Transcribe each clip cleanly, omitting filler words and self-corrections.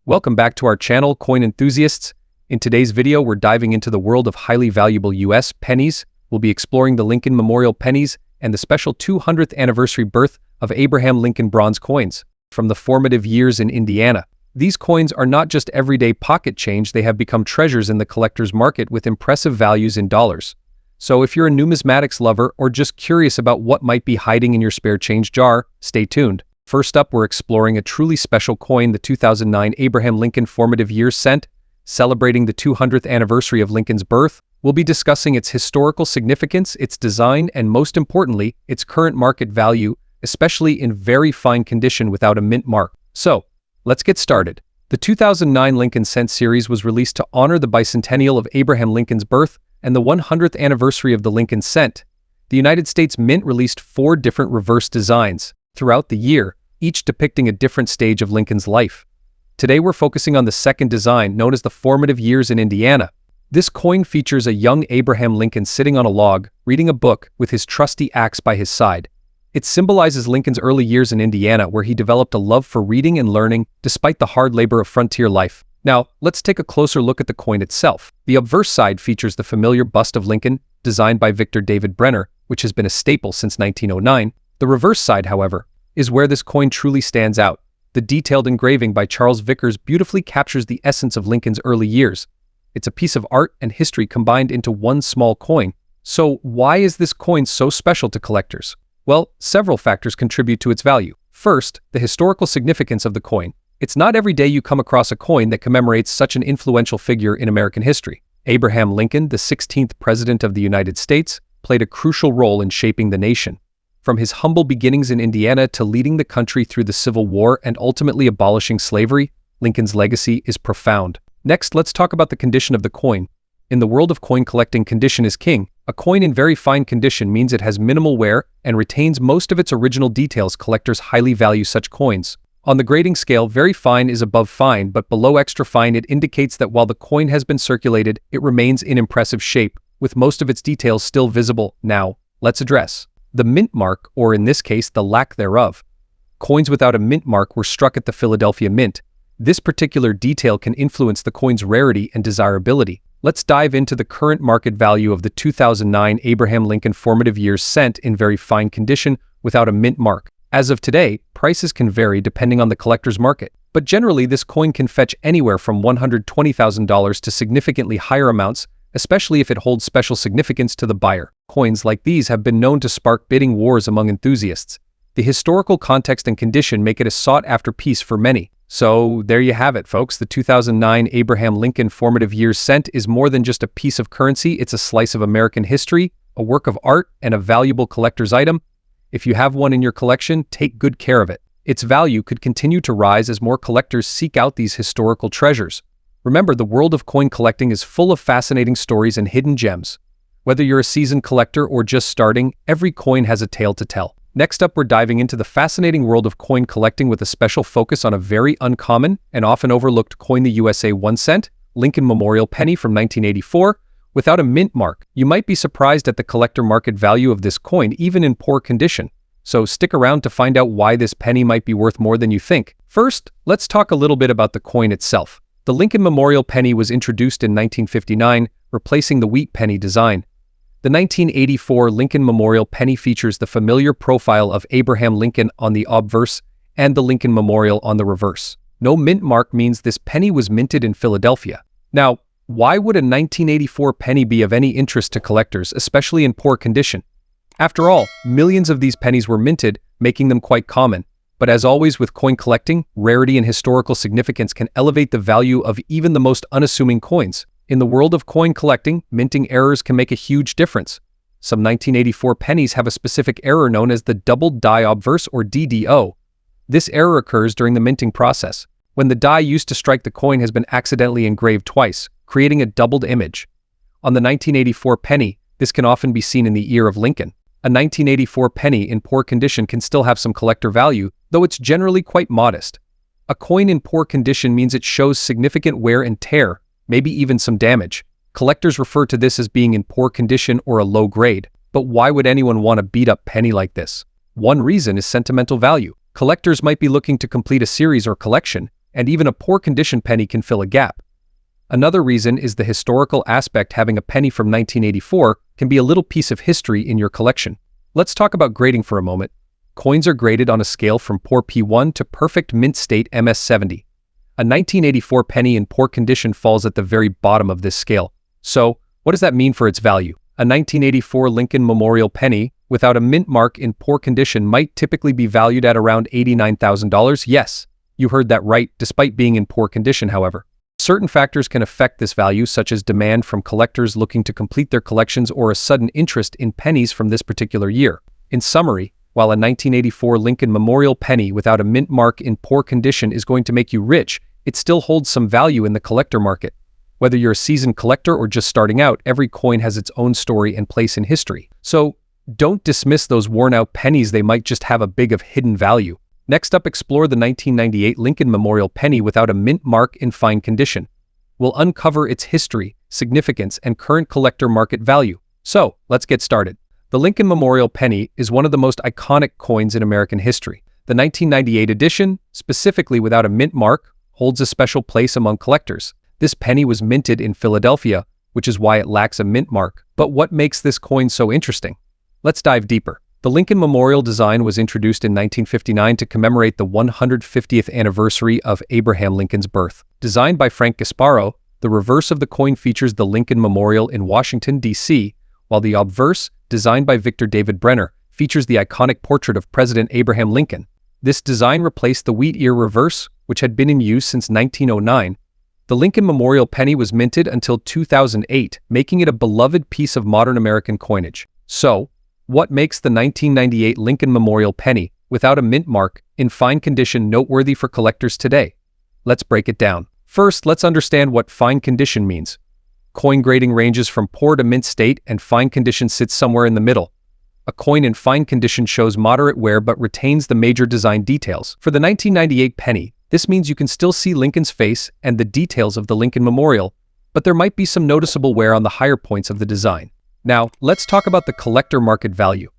Welcome back to our channel, coin enthusiasts. In today's video, we're diving into the world of highly valuable U.S. pennies. We'll be exploring the Lincoln Memorial pennies and the special 200th anniversary birth of Abraham Lincoln bronze coins from the Formative Years in Indiana. These coins are not just everyday pocket change, they have become treasures in the collector's market with impressive values in dollars. So if you're a numismatics lover or just curious about what might be hiding in your spare change jar, stay tuned. First up, we're exploring a truly special coin, the 2009 Abraham Lincoln Formative Years cent. Celebrating the 200th anniversary of Lincoln's birth, we'll be discussing its historical significance, its design, and most importantly, its current market value, especially in very fine condition without a mint mark. So, let's get started. The 2009 Lincoln Cent series was released to honor the bicentennial of Abraham Lincoln's birth and the 100th anniversary of the Lincoln Cent. The United States Mint released 4 different reverse designs throughout the year, each depicting a different stage of Lincoln's life. Today we're focusing on the second design, known as the Formative Years in Indiana. This coin features a young Abraham Lincoln sitting on a log, reading a book with his trusty axe by his side. It symbolizes Lincoln's early years in Indiana, where he developed a love for reading and learning despite the hard labor of frontier life. Now, let's take a closer look at the coin itself. The obverse side features the familiar bust of Lincoln, designed by Victor David Brenner, which has been a staple since 1909. The reverse side, however, is where this coin truly stands out. The detailed engraving by Charles Vickers beautifully captures the essence of Lincoln's early years. It's a piece of art and history combined into one small coin. So why is this coin so special to collectors? Well, several factors contribute to its value. First, the historical significance of the coin. It's not every day you come across a coin that commemorates such an influential figure in American history. Abraham Lincoln, the 16th President of the United States, played a crucial role in shaping the nation. From his humble beginnings in Indiana to leading the country through the Civil War and ultimately abolishing slavery, Lincoln's legacy is profound. Next, let's talk about the condition of the coin. In the world of coin collecting, condition is king. A coin in very fine condition means it has minimal wear and retains most of its original details. Collectors highly value such coins. On the grading scale, very fine is above fine, but below extra fine. It indicates that while the coin has been circulated, it remains in impressive shape, with most of its details still visible. Now, let's address the mint mark, or in this case, the lack thereof. Coins without a mint mark were struck at the Philadelphia Mint. This particular detail can influence the coin's rarity and desirability. Let's dive into the current market value of the 2009 Abraham Lincoln Formative Years cent in very fine condition without a mint mark. As of today, prices can vary depending on the collector's market, but generally this coin can fetch anywhere from $120,000 to significantly higher amounts, especially if it holds special significance to the buyer. Coins like these have been known to spark bidding wars among enthusiasts. The historical context and condition make it a sought-after piece for many. So there you have it, folks. The 2009 Abraham Lincoln Formative Years cent is more than just a piece of currency. It's a slice of American history, a work of art, and a valuable collector's item. If you have one in your collection, take good care of it. Its value could continue to rise as more collectors seek out these historical treasures. Remember, the world of coin collecting is full of fascinating stories and hidden gems. Whether you're a seasoned collector or just starting, every coin has a tale to tell. Next up, we're diving into the fascinating world of coin collecting with a special focus on a very uncommon and often overlooked coin, the USA 1 cent, Lincoln Memorial penny from 1984. Without a mint mark, you might be surprised at the collector market value of this coin, even in poor condition. So stick around to find out why this penny might be worth more than you think. First, let's talk a little bit about the coin itself. The Lincoln Memorial penny was introduced in 1959, replacing the wheat penny design. The 1984 Lincoln Memorial penny features the familiar profile of Abraham Lincoln on the obverse and the Lincoln Memorial on the reverse. No mint mark means this penny was minted in Philadelphia. Now, why would a 1984 penny be of any interest to collectors, especially in poor condition? After all, millions of these pennies were minted, making them quite common. But as always with coin collecting, rarity and historical significance can elevate the value of even the most unassuming coins. In the world of coin collecting, minting errors can make a huge difference. Some 1984 pennies have a specific error known as the doubled die obverse, or DDO. This error occurs during the minting process, when the die used to strike the coin has been accidentally engraved twice, creating a doubled image. On the 1984 penny, this can often be seen in the ear of Lincoln. A 1984 penny in poor condition can still have some collector value, though it's generally quite modest. A coin in poor condition means it shows significant wear and tear, maybe even some damage. Collectors refer to this as being in poor condition or a low grade. But why would anyone want a beat-up penny like this? One reason is sentimental value. Collectors might be looking to complete a series or collection, and even a poor condition penny can fill a gap. Another reason is the historical aspect. Having a penny from 1984 can be a little piece of history in your collection. Let's talk about grading for a moment. Coins are graded on a scale from poor P1 to perfect mint state MS70. A 1984 penny in poor condition falls at the very bottom of this scale. So, what does that mean for its value? A 1984 Lincoln Memorial penny without a mint mark in poor condition might typically be valued at around $89,000. Yes, you heard that right, despite being in poor condition, however. Certain factors can affect this value, such as demand from collectors looking to complete their collections or a sudden interest in pennies from this particular year. In summary, while a 1984 Lincoln Memorial penny without a mint mark in poor condition is going to make you rich, it still holds some value in the collector market. Whether you're a seasoned collector or just starting out, every coin has its own story and place in history. So, don't dismiss those worn-out pennies. They might just have a big of hidden value. Next up, explore the 1998 Lincoln Memorial penny without a mint mark in fine condition. We'll uncover its history, significance, and current collector market value. So, let's get started. The Lincoln Memorial penny is one of the most iconic coins in American history. The 1998 edition, specifically without a mint mark, holds a special place among collectors. This penny was minted in Philadelphia, which is why it lacks a mint mark. But what makes this coin so interesting? Let's dive deeper. The Lincoln Memorial design was introduced in 1959 to commemorate the 150th anniversary of Abraham Lincoln's birth. Designed by Frank Gasparo, the reverse of the coin features the Lincoln Memorial in Washington, D.C., while the obverse, designed by Victor David Brenner, features the iconic portrait of President Abraham Lincoln. This design replaced the wheat ear reverse, which had been in use since 1909. The Lincoln Memorial penny was minted until 2008, making it a beloved piece of modern American coinage. So, what makes the 1998 Lincoln Memorial penny, without a mint mark, in fine condition noteworthy for collectors today? Let's break it down. First, let's understand what fine condition means. Coin grading ranges from poor to mint state, and fine condition sits somewhere in the middle. A coin in fine condition shows moderate wear but retains the major design details. For the 1998 penny, this means you can still see Lincoln's face and the details of the Lincoln Memorial, but there might be some noticeable wear on the higher points of the design. Now, let's talk about the collector market value.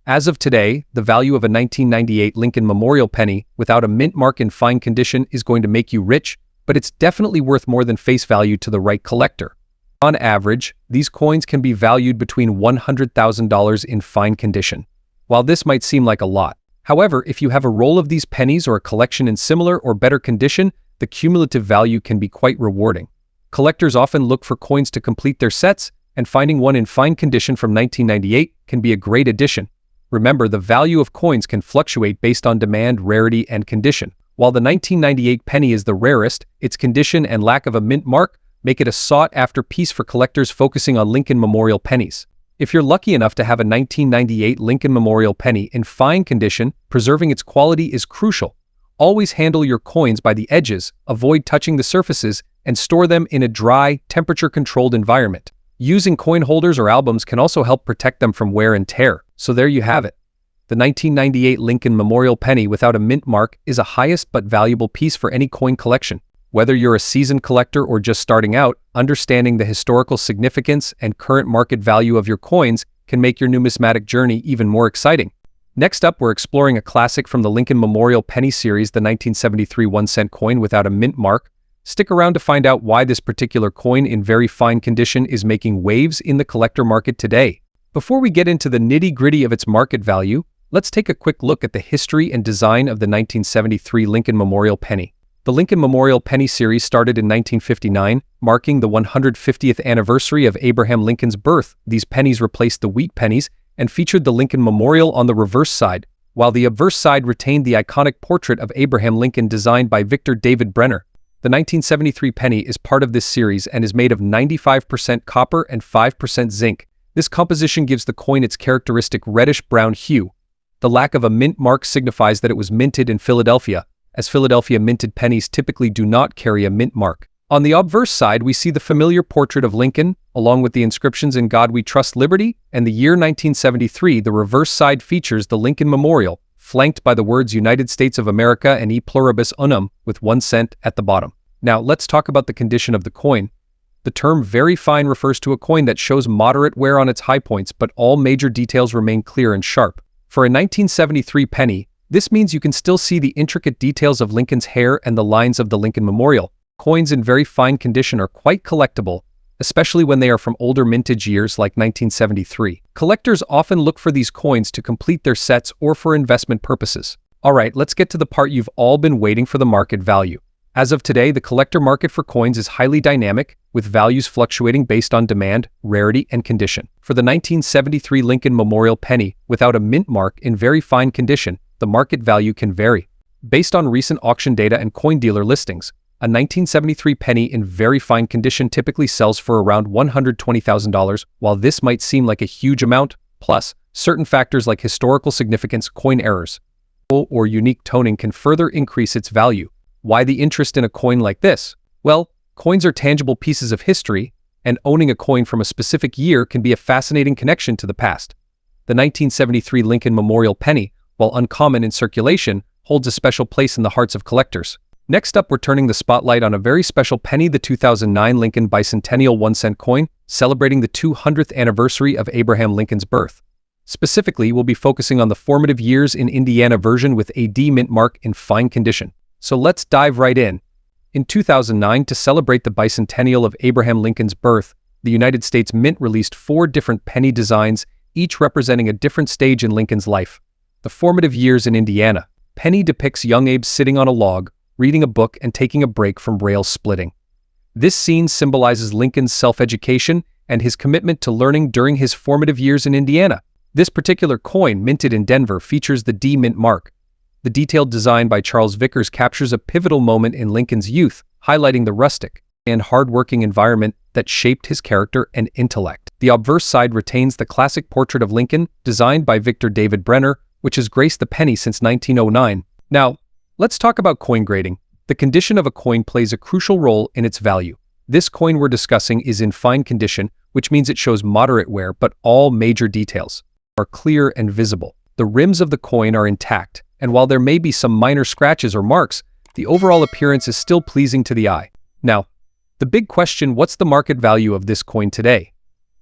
As of today, the value of a 1998 Lincoln Memorial penny without a mint mark in fine condition is going to make you rich, but it's definitely worth more than face value to the right collector. On average, these coins can be valued between $100,000 in fine condition. While this might seem like a lot, however, if you have a roll of these pennies or a collection in similar or better condition, the cumulative value can be quite rewarding. Collectors often look for coins to complete their sets, and finding one in fine condition from 1998 can be a great addition. Remember, the value of coins can fluctuate based on demand, rarity, and condition. While the 1998 penny is the rarest, its condition and lack of a mint mark make it a sought-after piece for collectors focusing on Lincoln Memorial pennies. If you're lucky enough to have a 1998 Lincoln Memorial penny in fine condition, preserving its quality is crucial. Always handle your coins by the edges, avoid touching the surfaces, and store them in a dry, temperature-controlled environment. Using coin holders or albums can also help protect them from wear and tear. So there you have it. The 1998 Lincoln Memorial penny without a mint mark is a highest but valuable piece for any coin collection. Whether you're a seasoned collector or just starting out, understanding the historical significance and current market value of your coins can make your numismatic journey even more exciting. Next up, we're exploring a classic from the Lincoln Memorial penny series, the 1973 1-cent coin without a mint mark. Stick around to find out why this particular coin in very fine condition is making waves in the collector market today. Before we get into the nitty-gritty of its market value, let's take a quick look at the history and design of the 1973 Lincoln Memorial penny. The Lincoln Memorial penny series started in 1959, marking the 150th anniversary of Abraham Lincoln's birth. These pennies replaced the wheat pennies and featured the Lincoln Memorial on the reverse side, while the obverse side retained the iconic portrait of Abraham Lincoln designed by Victor David Brenner. The 1973 penny is part of this series and is made of 95% copper and 5% zinc. This composition gives the coin its characteristic reddish-brown hue. The lack of a mint mark signifies that it was minted in Philadelphia, as Philadelphia minted pennies typically do not carry a mint mark. On the obverse side, we see the familiar portrait of Lincoln, along with the inscriptions "In God We Trust, Liberty," and the year 1973. The reverse side features the Lincoln Memorial, flanked by the words "United States of America" and "E Pluribus Unum," with 1 cent at the bottom. Now, let's talk about the condition of the coin. The term very fine refers to a coin that shows moderate wear on its high points, but all major details remain clear and sharp. For a 1973 penny, This means you can still see the intricate details of Lincoln's hair and the lines of the Lincoln Memorial. Coins in very fine condition are quite collectible, especially when they are from older mintage years like 1973. Collectors often look for these coins to complete their sets or for investment purposes. Alright, let's get to the part you've all been waiting for: the market value. As of today, the collector market for coins is highly dynamic, with values fluctuating based on demand, rarity, and condition. For the 1973 Lincoln Memorial penny, without a mint mark, in very fine condition, the market value can vary. Based on recent auction data and coin dealer listings, a 1973 penny in very fine condition typically sells for around $120,000. While this might seem like a huge amount, plus, certain factors like historical significance, coin errors, or unique toning can further increase its value. Why the interest in a coin like this? Well, coins are tangible pieces of history, and owning a coin from a specific year can be a fascinating connection to the past. The 1973 Lincoln Memorial penny, while uncommon in circulation, holds a special place in the hearts of collectors. Next up, we're turning the spotlight on a very special penny, the 2009 Lincoln Bicentennial 1-cent coin, celebrating the 200th anniversary of Abraham Lincoln's birth. Specifically, we'll be focusing on the Formative Years in Indiana version with a D mint mark in fine condition. So let's dive right in. In 2009, to celebrate the bicentennial of Abraham Lincoln's birth, the United States Mint released 4 different penny designs, each representing a different stage in Lincoln's life. The Formative Years in Indiana penny depicts young Abe sitting on a log, reading a book and taking a break from rail splitting. This scene symbolizes Lincoln's self-education and his commitment to learning during his formative years in Indiana. This particular coin, minted in Denver, features the D mint mark. The detailed design by Charles Vickers captures a pivotal moment in Lincoln's youth, highlighting the rustic and hard-working environment that shaped his character and intellect. The obverse side retains the classic portrait of Lincoln, designed by Victor David Brenner, which has graced the penny since 1909. Now, let's talk about coin grading. The condition of a coin plays a crucial role in its value. This coin we're discussing is in fine condition, which means it shows moderate wear, but all major details are clear and visible. The rims of the coin are intact, and while there may be some minor scratches or marks, the overall appearance is still pleasing to the eye. Now, the big question: what's the market value of this coin today?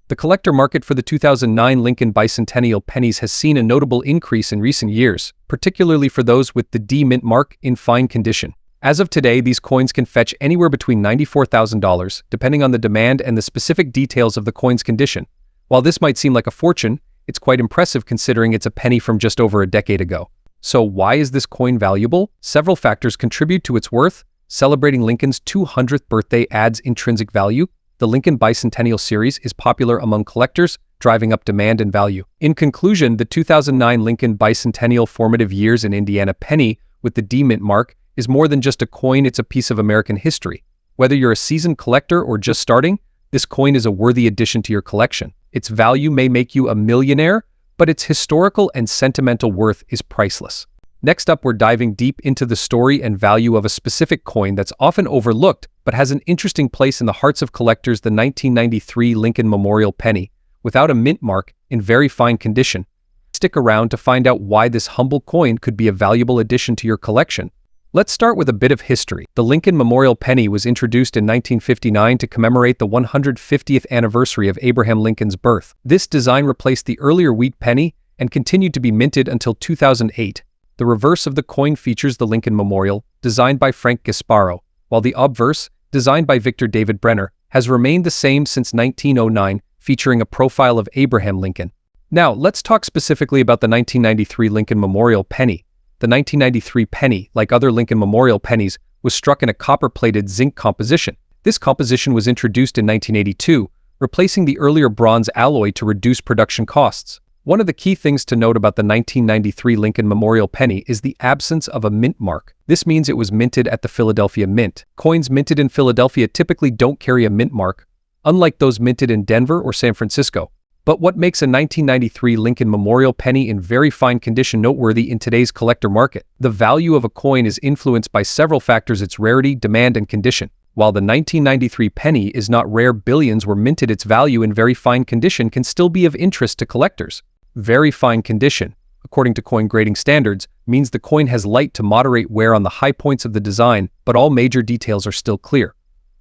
The collector market for the 2009 Lincoln Bicentennial pennies has seen a notable increase in recent years, particularly for those with the D mint mark in fine condition. As of today, these coins can fetch anywhere between $94,000, depending on the demand and the specific details of the coin's condition. While this might seem like a fortune, it's quite impressive considering it's a penny from just over a decade ago. So why is this coin valuable? Several factors contribute to its worth. Celebrating Lincoln's 200th birthday adds intrinsic value. The Lincoln Bicentennial series is popular among collectors, driving up demand and value. In conclusion, the 2009 Lincoln Bicentennial Formative Years in Indiana penny with the D mint mark is more than just a coin, it's a piece of American history. Whether you're a seasoned collector or just starting, this coin is a worthy addition to your collection. Its value may make you a millionaire, but its historical and sentimental worth is priceless. Next up, we're diving deep into the story and value of a specific coin that's often overlooked but has an interesting place in the hearts of collectors: the 1993 Lincoln Memorial penny, without a mint mark, in very fine condition. Stick around to find out why this humble coin could be a valuable addition to your collection. Let's start with a bit of history. The Lincoln Memorial penny was introduced in 1959 to commemorate the 150th anniversary of Abraham Lincoln's birth. This design replaced the earlier wheat penny and continued to be minted until 2008. The reverse of the coin features the Lincoln Memorial, designed by Frank Gasparo, while the obverse, designed by Victor David Brenner, has remained the same since 1909, featuring a profile of Abraham Lincoln. Now, let's talk specifically about the 1993 Lincoln Memorial penny. The 1993 penny, like other Lincoln Memorial pennies, was struck in a copper-plated zinc composition. This composition was introduced in 1982, replacing the earlier bronze alloy to reduce production costs. One of the key things to note about the 1993 Lincoln Memorial penny is the absence of a mint mark. This means it was minted at the Philadelphia Mint. Coins minted in Philadelphia typically don't carry a mint mark, unlike those minted in Denver or San Francisco. But what makes a 1993 Lincoln Memorial penny in very fine condition noteworthy in today's collector market? The value of a coin is influenced by several factors: its rarity, demand, and condition. While the 1993 penny is not rare, billions were minted, its value in very fine condition can still be of interest to collectors. Very fine condition, according to coin grading standards, means the coin has light to moderate wear on the high points of the design, but all major details are still clear.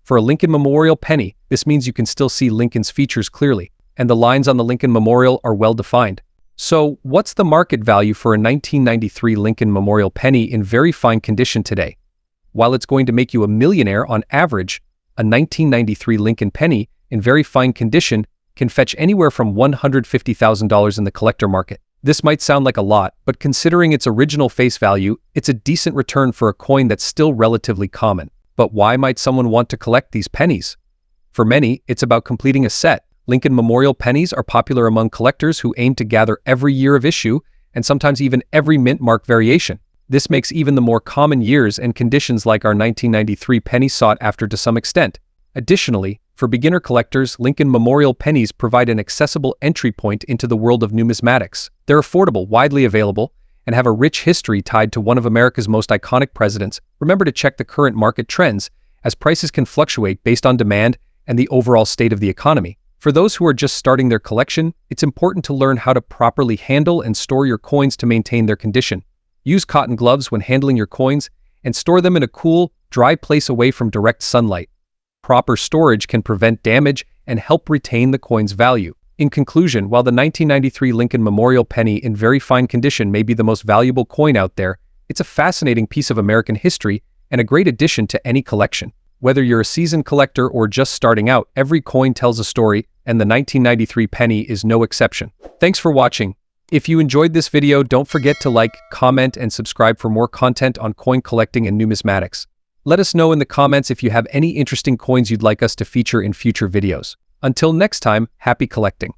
For a Lincoln Memorial penny, this means you can still see Lincoln's features clearly, and the lines on the Lincoln Memorial are well defined. So, what's the market value for a 1993 Lincoln Memorial penny in very fine condition today? While it's going to make you a millionaire on average, a 1993 Lincoln penny in very fine condition can fetch anywhere from $150,000 in the collector market. This might sound like a lot, but considering its original face value, it's a decent return for a coin that's still relatively common. But why might someone want to collect these pennies? For many, it's about completing a set. Lincoln Memorial pennies are popular among collectors who aim to gather every year of issue and sometimes even every mint mark variation. This makes even the more common years and conditions like our 1993 penny sought after to some extent. Additionally, for beginner collectors, Lincoln Memorial pennies provide an accessible entry point into the world of numismatics. They're affordable, widely available, and have a rich history tied to one of America's most iconic presidents. Remember to check the current market trends, as prices can fluctuate based on demand and the overall state of the economy. For those who are just starting their collection, it's important to learn how to properly handle and store your coins to maintain their condition. Use cotton gloves when handling your coins and store them in a cool, dry place away from direct sunlight. Proper storage can prevent damage and help retain the coin's value. In conclusion, while the 1993 Lincoln Memorial penny in very fine condition may be the most valuable coin out there, it's a fascinating piece of American history and a great addition to any collection. Whether you're a seasoned collector or just starting out, every coin tells a story, and the 1993 penny is no exception. Thanks for watching. If you enjoyed this video, don't forget to like, comment, and subscribe for more content on coin collecting and numismatics. Let us know in the comments if you have any interesting coins you'd like us to feature in future videos. Until next time, happy collecting.